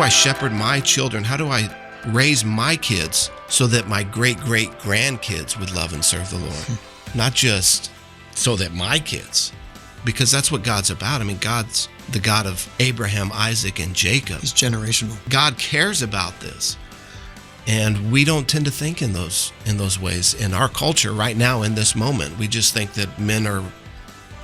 I shepherd my children? How do I raise my kids so that my great-great-grandkids would love and serve the Lord? Not just so that my kids, because that's what God's about. I mean, God's the God of Abraham, Isaac, and Jacob. He's generational. God cares about this. And we don't tend to think in those ways in our culture right now in this moment. We just think that men are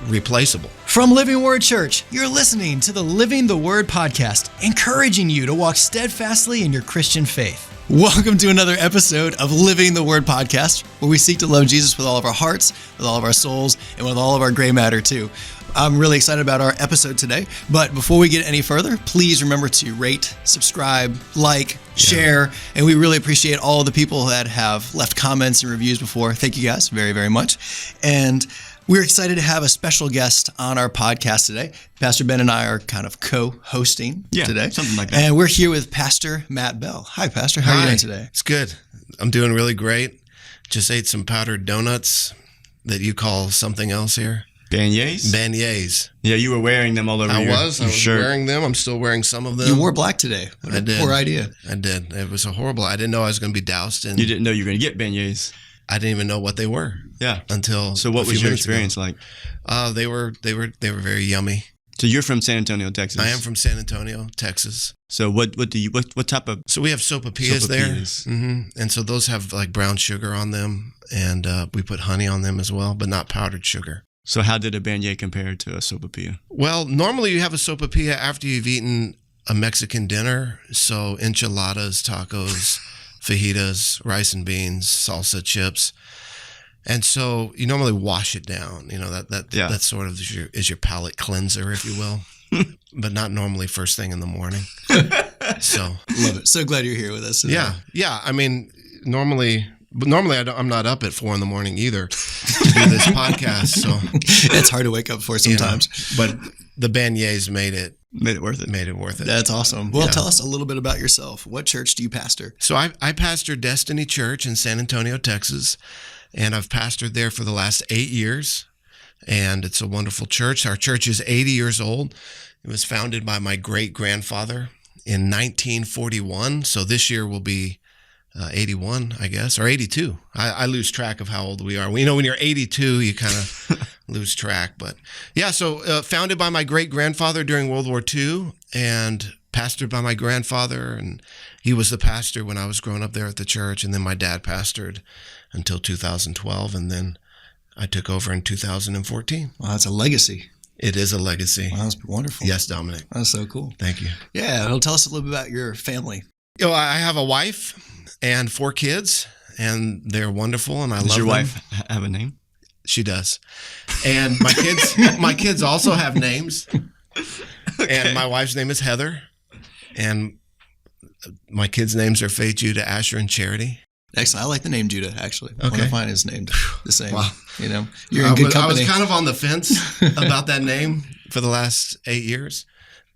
replaceable. From Living Word Church, you're listening to the Living the Word podcast, encouraging you to walk steadfastly in your Christian faith. Welcome to another episode of Living the Word podcast, where we seek to love Jesus with all of our hearts, with all of our souls, and with all of our gray matter too. I'm really excited about our episode today, but before we get any further, please remember to rate, subscribe, like, share, and we really appreciate all the people that have left comments and reviews before. Thank you guys very, very much. And we're excited to have a special guest on our podcast today. Pastor Ben and I are kind of co-hosting today. Something like that. And we're here with Pastor Matt Bell. Hi, Pastor. How are you doing today? It's good. I'm doing really great. Just ate some powdered donuts that you call something else here. Beignets? Beignets. Yeah, you were wearing them all over I your was shirt. wearing them. I'm still wearing some of them. You wore black today. I did. Poor idea. I did. It was a horrible. I didn't know I was going to be doused in. You didn't know you were going to get beignets. I didn't even know what they were. Yeah. Until So what was your experience like? They were very yummy. So you're from San Antonio, Texas. I am from San Antonio, Texas. So what type of? So we have sopapillas there, and so those have like brown sugar on them, and we put honey on them as well, but not powdered sugar. So how did a beignet compare to a sopapilla? Well, normally you have a sopapilla after you've eaten a Mexican dinner. So enchiladas, tacos, fajitas, rice and beans, salsa, chips. And so you normally wash it down. You know, that sort of is your palate cleanser, if you will. But not normally first thing in the morning. So love it. So glad you're here with us today. Yeah. I mean, normally I'm not up at 4 a.m. either to do this podcast. So it's hard to wake up for sometimes. But the beignets made it worth it. That's awesome. Well, tell us a little bit about yourself. What church do you pastor? So I pastor Destiny Church in San Antonio, Texas, and I've pastored there for the last 8 years. And it's a wonderful church. Our church is 80 years old. It was founded by my great-grandfather in 1941. So this year will be 81, I guess, or 82. I lose track of how old we are. You know, when you're 82, you kind of lose track. But yeah, so founded by my great-grandfather during World War II and pastored by my grandfather. And he was the pastor when I was growing up there at the church. And then my dad pastored until 2012. And then I took over in 2014. Wow, that's a legacy. It is a legacy. Wow, that's wonderful. Yes, Dominic. That's so cool. Thank you. Yeah, it'll tell us a little bit about your family. You know, I have a wife and 4 kids, and they're wonderful, and I love them. Does your wife have a name? She does. And my kids also have names. Okay. And my wife's name is Heather, and my kids' names are Faith, Judah, Asher, and Charity. Excellent. I like the name Judah, actually. Okay. One of mine is named the same. Wow. You know, you're in good company. I was kind of on the fence about that name for the last 8 years,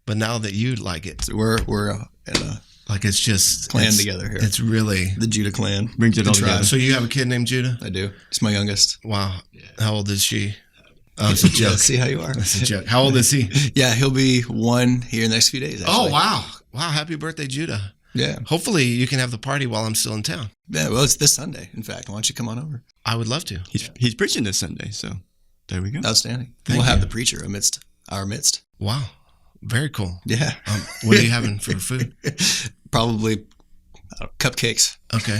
but now that you like it. So we're in a like it's just clan together here. It's really the Judah clan. Brings it all together. So you have a kid named Judah? I do. It's my youngest. Wow. How old is she? Oh, it's a joke. Yeah, see how you are. It's a joke. How old is he? Yeah, he'll be 1 here in the next few days, actually. Oh, wow. Wow. Happy birthday, Judah. Yeah. Hopefully you can have the party while I'm still in town. Yeah, well, it's this Sunday, in fact. Why don't you come on over? I would love to. He's preaching this Sunday, so there we go. Outstanding. Thank we'll you. have the preacher amidst our midst. Wow. Very cool. Yeah. What are you having for food? Probably cupcakes. Okay.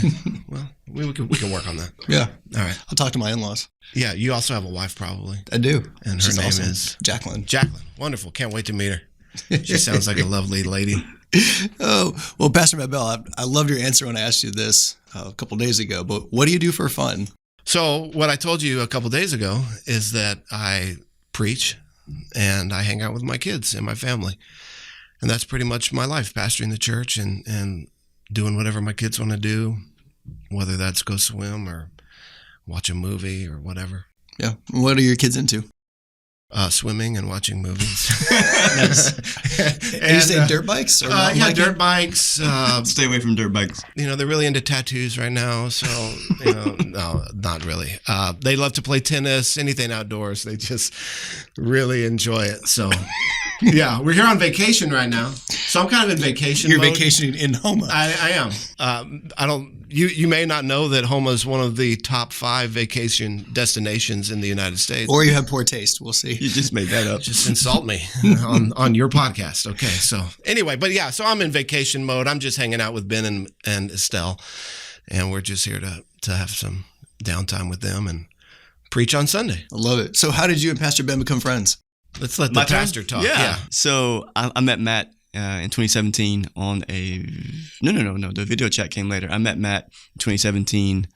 Well, we can work on that. Yeah. All right. I'll talk to my in-laws. Yeah, you also have a wife probably. I do. And her She's name awesome. is? Jacqueline. Jacqueline. Wonderful. Can't wait to meet her. She sounds like a lovely lady. Oh, well, Pastor Matt Bell, I loved your answer when I asked you this a couple of days ago, but what do you do for fun? So what I told you a couple of days ago is that I preach and I hang out with my kids and my family. And that's pretty much my life, pastoring the church and doing whatever my kids want to do, whether that's go swim or watch a movie or whatever. Yeah. What are your kids into? Swimming and watching movies. And you say dirt bikes? Or yeah, dirt bikes. Stay away from dirt bikes. You know, they're really into tattoos right now. So, you know, no, not really. They love to play tennis, anything outdoors. They just really enjoy it. So, Yeah, we're here on vacation right now, so I'm kind of in vacation You're mode. vacationing in Homa. I am. I don't. You may not know that Homa is one of the top 5 vacation destinations in the United States. Or you have poor taste. We'll see. You just made that up. Just insult me on your podcast. Okay. So anyway, but yeah, so I'm in vacation mode. I'm just hanging out with Ben and Estelle, and we're just here to have some downtime with them and preach on Sunday. I love it. So how did you and Pastor Ben become friends? Let's let the My turn? pastor talk. Yeah. So I met Matt in 2017 on no. The video chat came later. I met Matt in 2017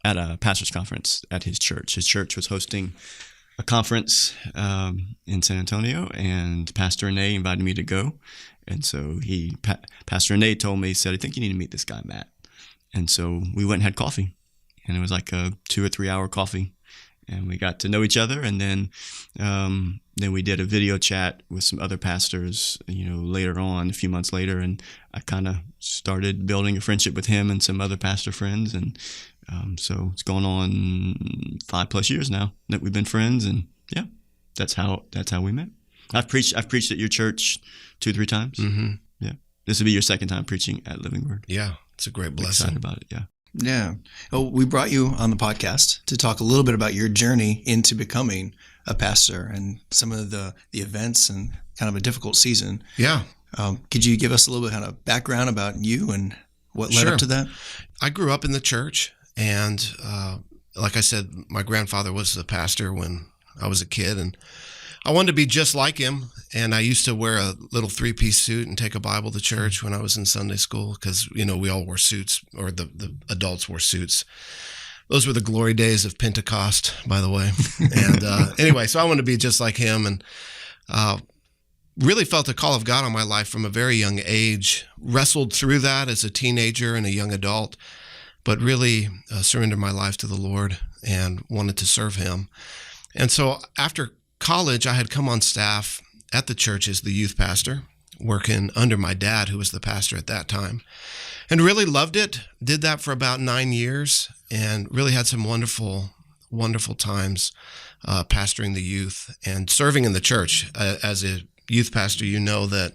at a pastor's conference at his church. His church was hosting a conference in San Antonio, and Pastor Renee invited me to go. And so Pastor Renee told me, he said, I think you need to meet this guy, Matt. And so we went and had coffee, and it was like a 2 or 3 hour coffee. And we got to know each other, and then we did a video chat with some other pastors, later on, a few months later, and I kind of started building a friendship with him and some other pastor friends, and so it's going on 5+ years now that we've been friends, and yeah, that's how we met. I've preached at your church 2-3 times. Mm-hmm. Yeah, this will be your second time preaching at Living Word. Yeah, it's a great blessing. Excited about it. Yeah. Yeah. Well, we brought you on the podcast to talk a little bit about your journey into becoming a pastor and some of the events and kind of a difficult season. Yeah. Could you give us a little bit kind of background about you and what led Sure. up to that? I grew up in the church, and like I said, my grandfather was the pastor when I was a kid, and I wanted to be just like him. And I used to wear a little 3-piece suit and take a Bible to church when I was in Sunday school because, we all wore suits, or the adults wore suits. Those were the glory days of Pentecost, by the way. And anyway, so I wanted to be just like him, and really felt the call of God on my life from a very young age, wrestled through that as a teenager and a young adult, but really surrendered my life to the Lord and wanted to serve him. And so after college, I had come on staff at the church as the youth pastor, working under my dad, who was the pastor at that time, and really loved it. Did that for about 9 years and really had some wonderful, wonderful times pastoring the youth and serving in the church. As a youth pastor, you know that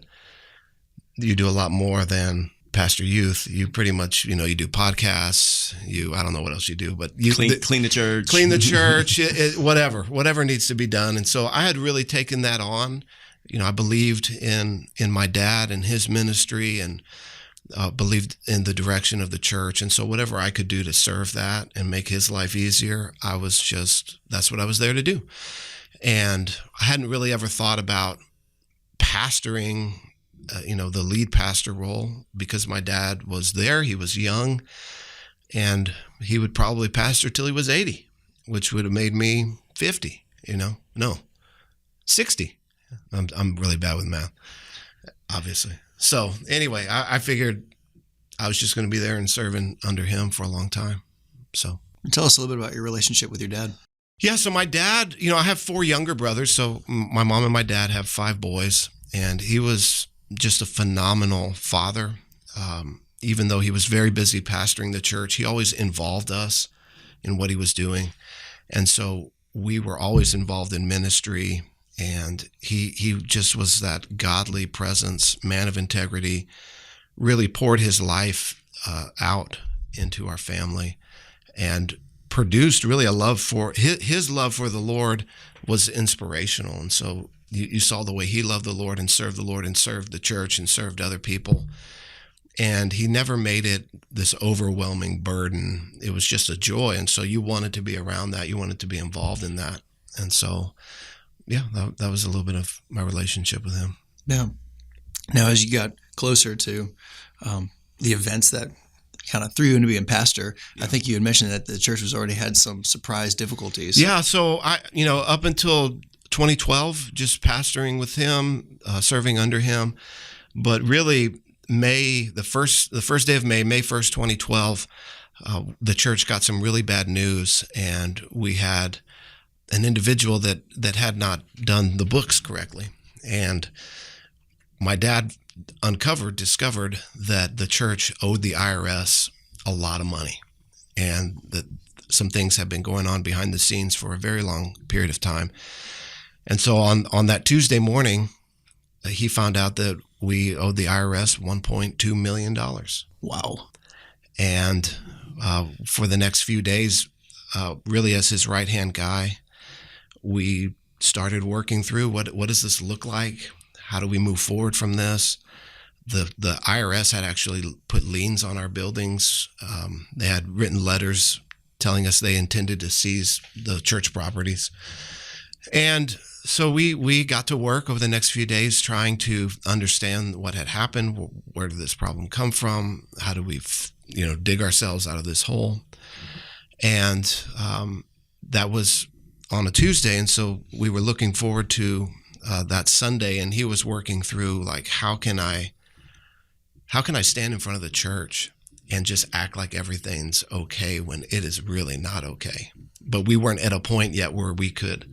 you do a lot more than pastor youth. You pretty much, you do podcasts. I don't know what else you do, but you Clean the church. Clean the church, whatever needs to be done. And so I had really taken that on. I believed in my dad and his ministry, and believed in the direction of the church. And so whatever I could do to serve that and make his life easier, that's what I was there to do. And I hadn't really ever thought about pastoring, the lead pastor role, because my dad was there. He was young, and he would probably pastor till he was 80, which would have made me 50, no, 60. I'm really bad with math, obviously. So anyway, I figured I was just going to be there and serving under him for a long time. So Tell us a little bit about your relationship with your dad. yeah, so my dad, I have 4 younger brothers. So my mom and my dad have 5 boys, and he was just a phenomenal father. Even though he was very busy pastoring the church, he always involved us in what he was doing. And so we were always involved in ministry, and he just was that godly presence, man of integrity, really poured his life out into our family and produced really a love for his love for the Lord was inspirational. And so you saw the way he loved the Lord and served the church and served other people. And he never made it this overwhelming burden. It was just a joy. And so you wanted to be around that. You wanted to be involved in that. And so, yeah, that was a little bit of my relationship with him. Yeah. Now, as you got closer to the events that kind of threw you into being pastor, yeah. I think you had mentioned that the church was already had some surprise difficulties. Yeah. So up until 2012, just pastoring with him, serving under him, but really the first day of May 1st, 2012, the church got some really bad news, and we had an individual that had not done the books correctly. And my dad discovered that the church owed the IRS a lot of money, and that some things have been going on behind the scenes for a very long period of time. And so on that Tuesday morning, he found out that we owed the IRS $1.2 million. Wow. And for the next few days, really as his right-hand guy, we started working through what does this look like? How do we move forward from this? The IRS had actually put liens on our buildings. They had written letters telling us they intended to seize the church properties. And so we got to work over the next few days trying to understand what had happened. Where did this problem come from? How do we, dig ourselves out of this hole? And that was on a Tuesday. And so we were looking forward to that Sunday, and he was working through, like, how can I stand in front of the church and just act like everything's okay when it is really not okay? But we weren't at a point yet where we didn't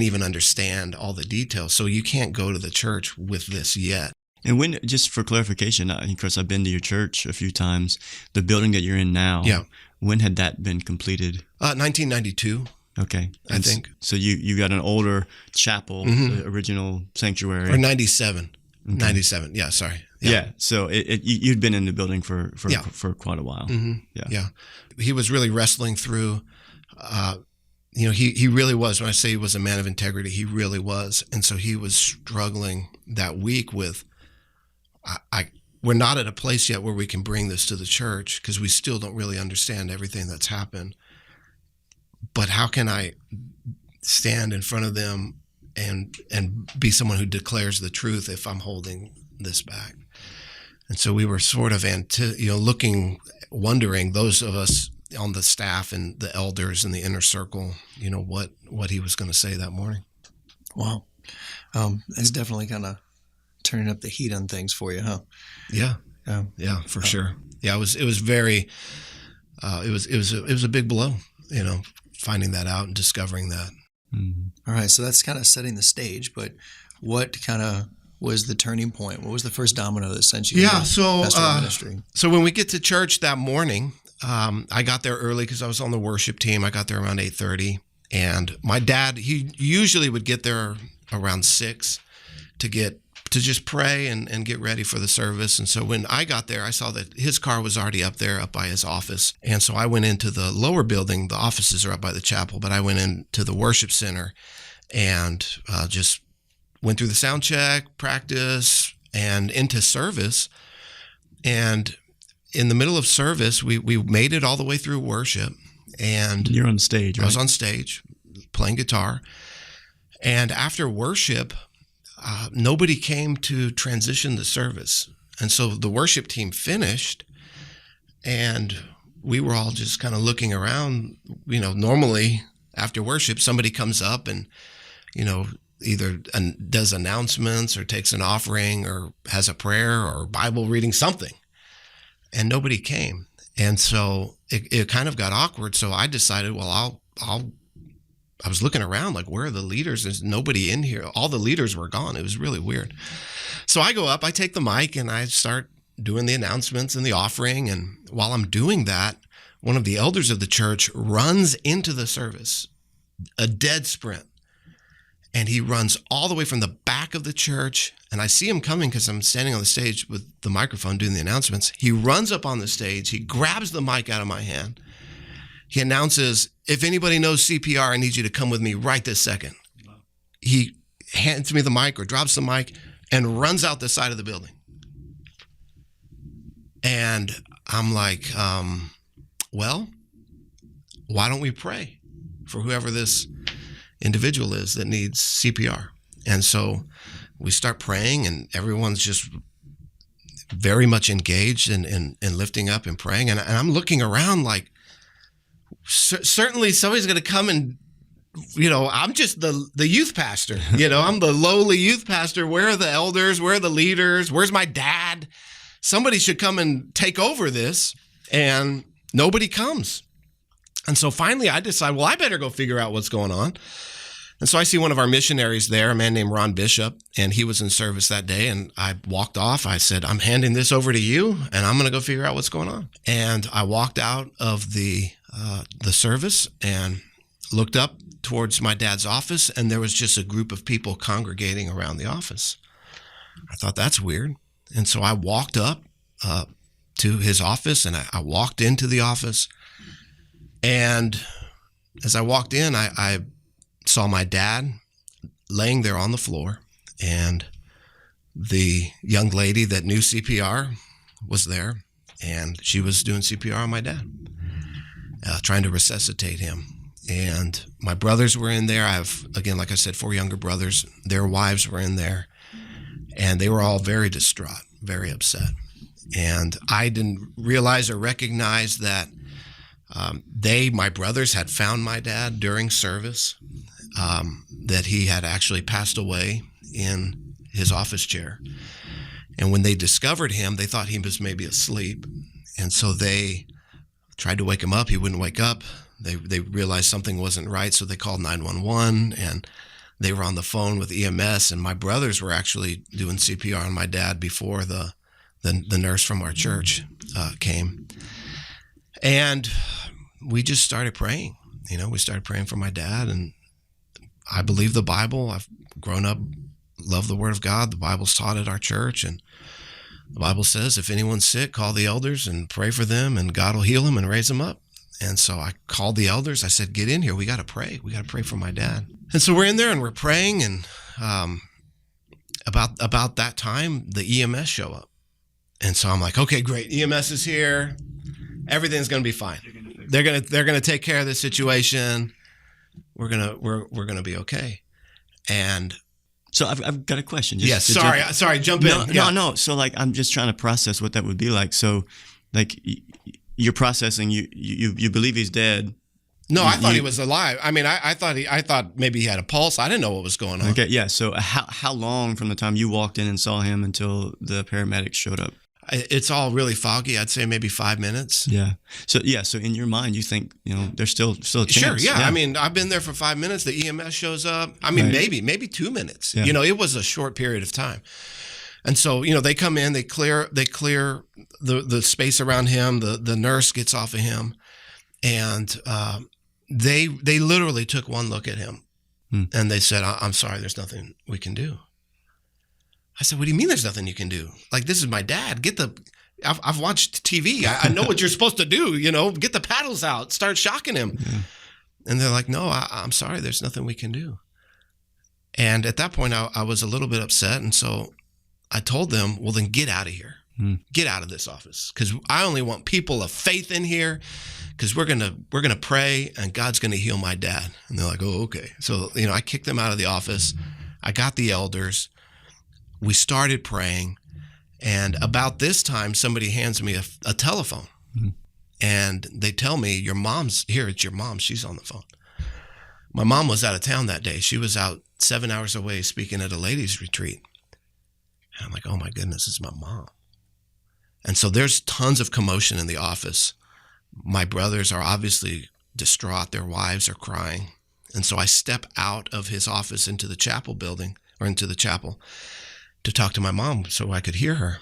even understand all the details. So you can't go to the church with this yet. And when, just for clarification, Chris, I've been to your church a few times. The building that you're in now, yeah. When had that been completed? 1992. Okay. I think. So you got an older chapel, the original sanctuary. Or 97. Okay. 97. Yeah, sorry. Yeah. So you'd been in the building for quite a while. Mm-hmm. Yeah. Yeah. He was really wrestling through, he really was. When I say he was a man of integrity, he really was. And so he was struggling that week with, we're not at a place yet where we can bring this to the church because we still don't really understand everything that's happened. But how can I stand in front of them and be someone who declares the truth if I'm holding this back? And so we were sort of wondering, those of us on the staff and the elders in the inner circle, what he was going to say that morning. Wow. It's definitely kind of turning up the heat on things for you, huh? Yeah. Yeah, for sure. Yeah, it was very, it was a big blow, finding that out and discovering that. Mm-hmm. All right. So that's kind of setting the stage, but what kind of was the turning point? What was the first domino that sent you to pastoral ministry? So when we get to church that morning, I got there early because I was on the worship team. I got there around 8:30, and my dad, he usually would get there around 6 to just pray and get ready for the service. And so when I got there, I saw that his car was already up by his office. And so I went into the lower building. The offices are up by the chapel, but I went into the worship center and just went through the sound check, practice, and into service. And in the middle of service, we made it all the way through worship. And you're on stage, right? I was on stage playing guitar. And after worship, nobody came to transition the service. And so the worship team finished, and we were all just kind of looking around. Normally after worship, somebody comes up and, either does announcements or takes an offering or has a prayer or Bible reading, something. And nobody came. And so it kind of got awkward. So I decided, well, I was looking around like, where are the leaders? There's nobody in here. All the leaders were gone. It was really weird. So I go up, I take the mic, and I start doing the announcements and the offering. And while I'm doing that, one of the elders of the church runs into the service, a dead sprint. And he runs all the way from the back of the church. And I see him coming because I'm standing on the stage with the microphone doing the announcements. He runs up on the stage. He grabs the mic out of my hand. He announces, if anybody knows CPR, I need you to come with me right this second. He hands me the mic or drops the mic and runs out the side of the building. And I'm like, well, why don't we pray for whoever this individual is that needs CPR? And so we start praying, and everyone's just very much engaged in lifting up and praying. And I'm looking around like, certainly somebody's going to come and, I'm just the youth pastor. I'm the lowly youth pastor. Where are the elders? Where are the leaders? Where's my dad? Somebody should come and take over this. And nobody comes. And so finally I decide, well, I better go figure out what's going on. And so I see one of our missionaries there, a man named Ron Bishop, and he was in service that day. And I walked off. I said, I'm handing this over to you, and I'm going to go figure out what's going on. And I walked out of the service and looked up towards my dad's office, and there was just a group of people congregating around the office. I thought, that's weird. And so I walked up to his office, and I walked into the office. And as I walked in, I saw my dad laying there on the floor, and the young lady that knew CPR was there, and she was doing CPR on my dad, trying to resuscitate him. And my brothers were in there. I have, again, like I said, 4 younger brothers. Their wives were in there, and they were all very distraught, very upset. And I didn't realize or recognize that my brothers had found my dad during service, that he had actually passed away in his office chair. And when they discovered him, they thought he was maybe asleep. And so they tried to wake him up. He wouldn't wake up. They realized something wasn't right, so they called 911, and they were on the phone with EMS. And my brothers were actually doing CPR on my dad before the nurse from our church came. And we just started praying. We started praying for my dad. And I believe the Bible. I've grown up, love the Word of God. The Bible's taught at our church. And the Bible says, if anyone's sick, call the elders and pray for them, and God will heal them and raise them up. And so I called the elders. I said, get in here. We got to pray. We got to pray for my dad. And so we're in there and we're praying. And about that time, the EMS show up. And so I'm like, okay, great. EMS is here. Everything's going to be fine. They're going to take care of this situation. We're going to be okay. And so I've got a question. Yes. Sorry. Jump in. No. So I'm just trying to process what that would be like. So you're processing, you believe he's dead. No, I thought he was alive. I mean, I thought maybe he had a pulse. I didn't know what was going on. Okay. Yeah. So how long from the time you walked in and saw him until the paramedics showed up? It's all really foggy. I'd say maybe 5 minutes. Yeah. So in your mind, you think, there's still a chance. Sure. Yeah. I mean, I've been there for 5 minutes. The EMS shows up. I mean, right. maybe 2 minutes. Yeah. It was a short period of time. And so, they come in, they clear the space around him. The nurse gets off of him, and they literally took one look at him, and they said, "I'm sorry, there's nothing we can do." I said, "What do you mean there's nothing you can do? Like, this is my dad. I've watched TV. I know what you're supposed to do. Get the paddles out, start shocking him." Yeah. And they're like, "No, I'm sorry, there's nothing we can do." And at that point, I was a little bit upset, and so I told them, well, then get out of here. Get out of this office, because I only want people of faith in here, because we're gonna pray and God's gonna heal my dad. And they're like, oh, okay. So I kicked them out of the office. I got the elders. We started praying, and about this time, somebody hands me a telephone, and they tell me, your mom's here. It's your mom. She's on the phone. My mom was out of town that day. She was out 7 hours away speaking at a ladies' retreat. And I'm like, oh my goodness, it's my mom. And so there's tons of commotion in the office. My brothers are obviously distraught. Their wives are crying. And so I step out of his office into the chapel building, or into the chapel, to talk to my mom so I could hear her.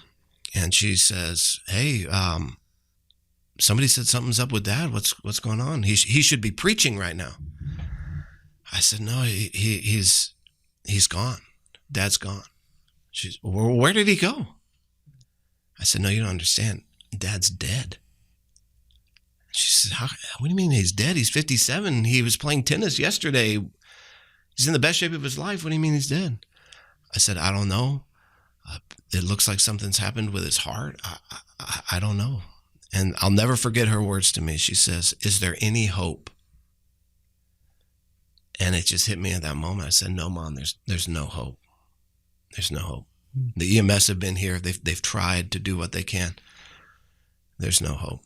And she says, hey, somebody said something's up with Dad. What's going on? He should be preaching right now. I said, no, he's gone. Dad's gone. She's, well, where did he go? I said, no, you don't understand. Dad's dead. She said, what do you mean he's dead? He's 57. He was playing tennis yesterday. He's in the best shape of his life. What do you mean he's dead? I said, I don't know. It looks like something's happened with his heart. I don't know. And I'll never forget her words to me. She says, is there any hope? And it just hit me at that moment. I said, no, Mom, there's no hope. There's no hope. The EMS have been here. They've tried to do what they can. There's no hope.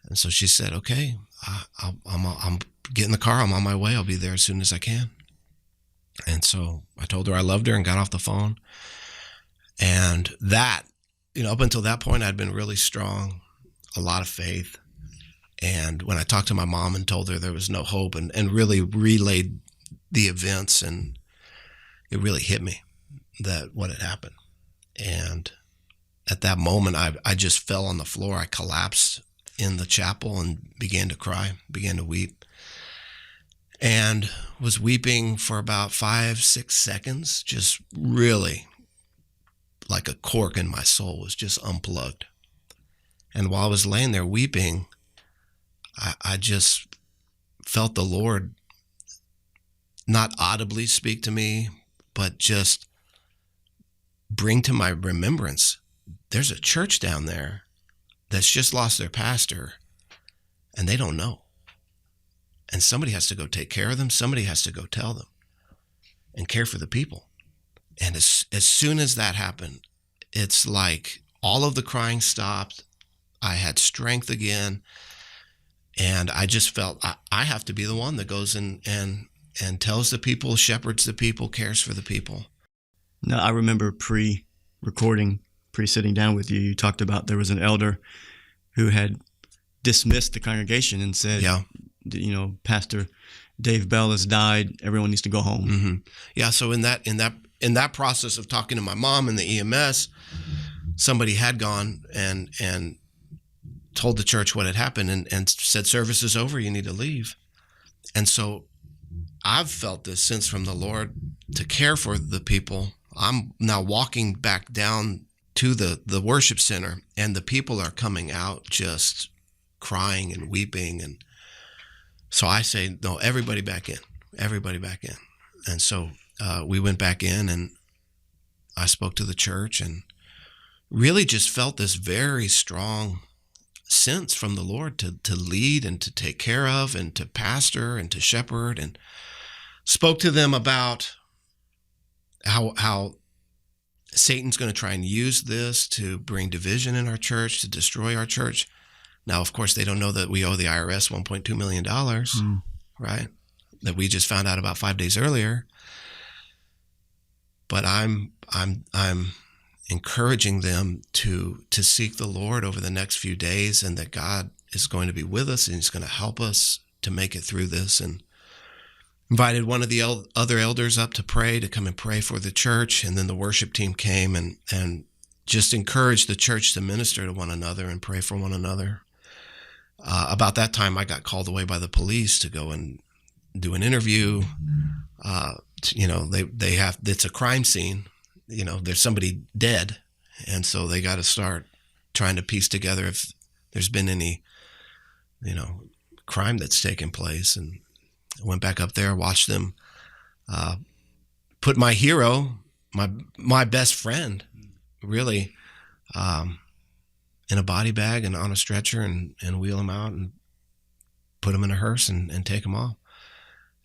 And so she said, okay, I'm getting in the car. I'm on my way. I'll be there as soon as I can. And so I told her I loved her and got off the phone. And that, up until that point, I'd been really strong, a lot of faith. And when I talked to my mom and told her there was no hope, and really relayed the events, and it really hit me that what had happened. And at that moment, I just fell on the floor. I collapsed in the chapel and began to cry, began to weep. and was weeping for about 5-6 seconds, just really like a cork in my soul was just unplugged. And while I was laying there weeping, I just felt the Lord not audibly speak to me, but just bring to my remembrance, there's a church down there that's just lost their pastor and they don't know. And somebody has to go take care of them. Somebody has to go tell them and care for the people. And as soon as that happened, it's like all of the crying stopped. I had strength again. And I just felt I have to be the one that goes and tells the people, shepherds the people, cares for the people. No, I remember pre-recording, pre-sitting down with you, you talked about there was an elder who had dismissed the congregation and said, Yeah. Pastor Dave Bell has died. Everyone needs to go home. Mm-hmm. Yeah. So in that process of talking to my mom and the EMS, somebody had gone and told the church what had happened and said, service is over, you need to leave. And so I've felt this sense from the Lord to care for the people. I'm now walking back down to the worship center, and the people are coming out just crying and weeping. And so I say, no, everybody back in. And so we went back in, and I spoke to the church and really just felt this very strong sense from the Lord to lead and to take care of and to pastor and to shepherd, and spoke to them about how Satan's going to try and use this to bring division in our church, to destroy our church. Now, of course, they don't know that we owe the IRS $1.2 million, right? That we just found out about 5 days earlier. But I'm encouraging them to seek the Lord over the next few days, and that God is going to be with us and He's going to help us to make it through this. And invited one of the other elders up to come and pray for the church. And then the worship team came and just encouraged the church to minister to one another and pray for one another. About that time, I got called away by the police to go and do an interview. It's a crime scene. There's somebody dead. And so they got to start trying to piece together if there's been any, crime that's taken place. And I went back up there, watched them put my hero, my best friend, really, in a body bag and on a stretcher and wheel him out and put him in a hearse and take him off.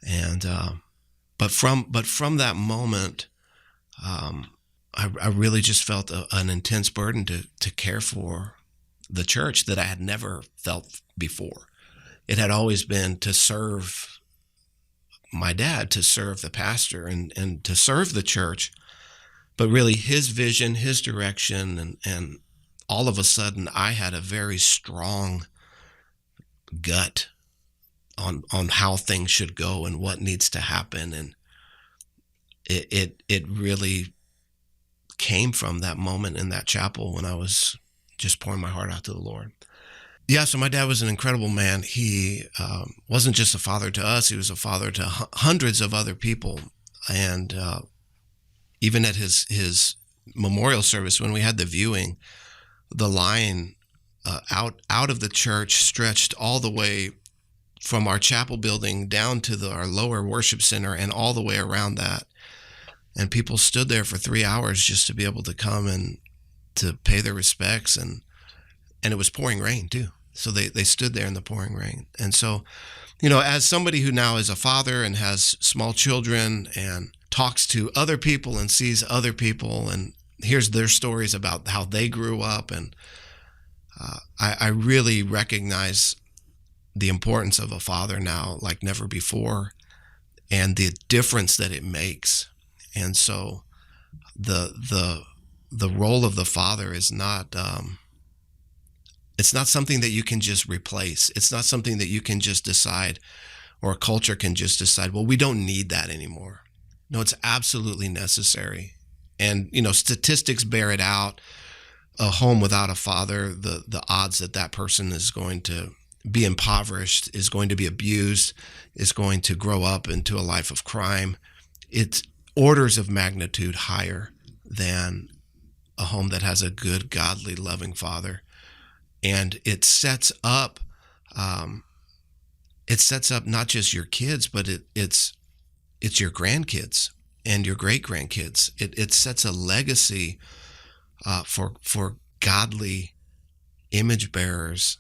And but from that moment, I really just felt an intense burden to care for the church that I had never felt before. It had always been to serve my dad, to serve the pastor and to serve the church, but really his vision, his direction, and all of a sudden I had a very strong gut on how things should go and what needs to happen. And it really came from that moment in that chapel when I was just pouring my heart out to the Lord. Yeah, so my dad was an incredible man. He wasn't just a father to us, he was a father to hundreds of other people. And even at his memorial service, when we had the viewing, the line out of the church stretched all the way from our chapel building down to our lower worship center and all the way around that. And people stood there for 3 hours just to be able to come and to pay their respects. And it was pouring rain too. So they stood there in the pouring rain. And so, as somebody who now is a father and has small children and talks to other people and sees other people and hears their stories about how they grew up, and I really recognize the importance of a father now like never before, and the difference that it makes. And so the role of the father is not it's not something that you can just replace. It's not something that you can just decide, or a culture can just decide, well, we don't need that anymore. No, it's absolutely necessary. And, statistics bear it out. A home without a father, the odds that person is going to be impoverished, is going to be abused, is going to grow up into a life of crime. It's orders of magnitude higher than a home that has a good, godly, loving father. And it sets up not just your kids, but it's your grandkids and your great grandkids. It sets a legacy for godly image bearers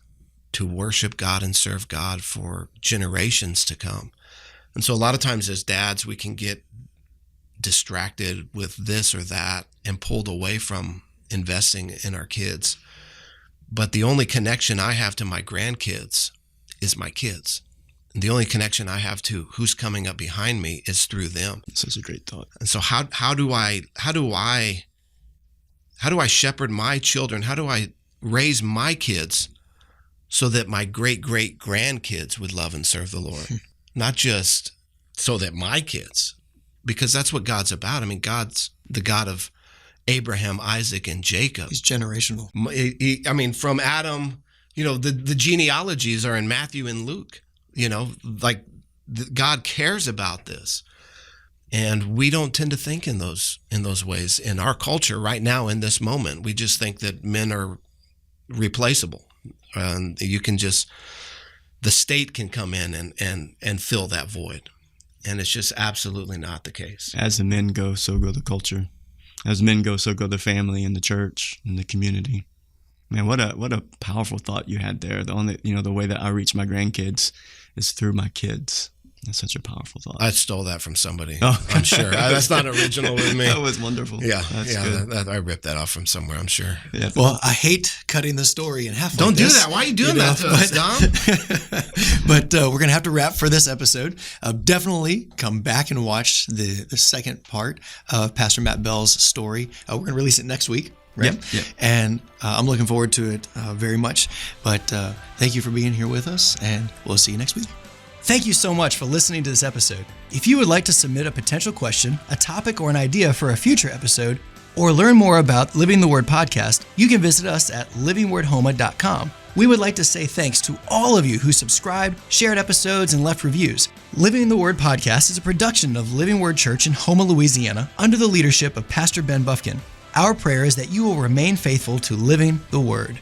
to worship God and serve God for generations to come. And so a lot of times as dads, we can get distracted with this or that and pulled away from investing in our kids. But the only connection I have to my grandkids is my kids. And the only connection I have to who's coming up behind me is through them. Such a great thought. And so how do I shepherd my children? How do I raise my kids so that my great-great-grandkids would love and serve the Lord? Not just so that my kids, because that's what God's about. I mean, God's the God of Abraham, Isaac, and Jacob. He's generational. From Adam, the genealogies are in Matthew and Luke. God cares about this. And we don't tend to think in those ways in our culture right now in this moment. We just think that men are replaceable. And the state can come in and fill that void. And it's just absolutely not the case. As the men go, so go the culture. As men go, so go the family and the church and the community. Man, what a powerful thought you had there. The way that I reach my grandkids is through my kids. That's such a powerful thought. I stole that from somebody. Oh. I'm sure. That's not original with me. That was wonderful. Yeah. That's good. I ripped that off from somewhere, I'm sure. Yeah. Well, I hate cutting the story in half. Don't do that. Why are you doing that to us, Dom? But we're going to have to wrap for this episode. Definitely come back and watch the second part of Pastor Matt Bell's story. We're going to release it next week. Right? Yep. And I'm looking forward to it very much. But thank you for being here with us, and we'll see you next week. Thank you so much for listening to this episode. If you would like to submit a potential question, a topic, or an idea for a future episode, or learn more about Living the Word podcast, you can visit us at livingwordhoma.com. We would like to say thanks to all of you who subscribed, shared episodes, and left reviews. Living the Word podcast is a production of Living Word Church in Houma, Louisiana, under the leadership of Pastor Ben Buffkin. Our prayer is that you will remain faithful to living the Word.